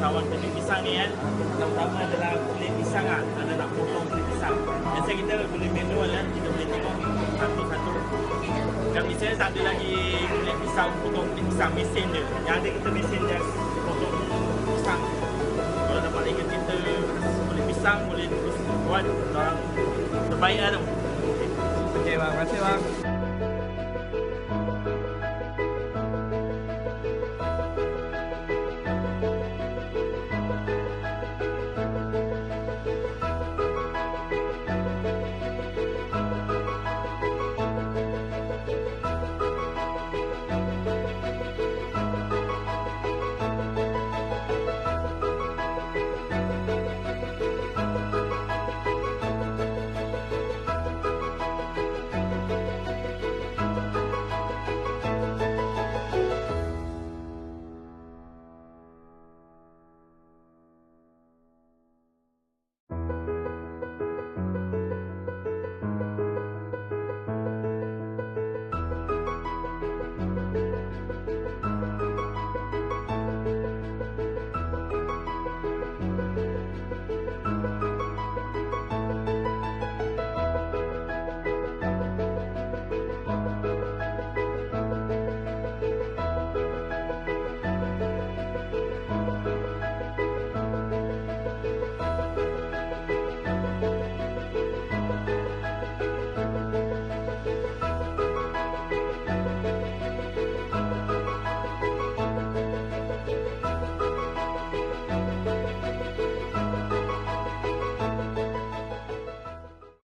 usahawan kulit pisang ni kan. Pertama adalah kulit pisang lah. Ada nak potong kulit pisang. Biasa kita boleh manual kan. Kita boleh tengok satu-satu. Dan misalnya tak ada lagi kulit pisang, potong kulit pisang, mesin je. Yang ada kita mesin je potong pisang. Kalau dapat lagi kita kulit pisang, boleh terus buat orang terbaik lah tu. Okey bang, terima kasih bang.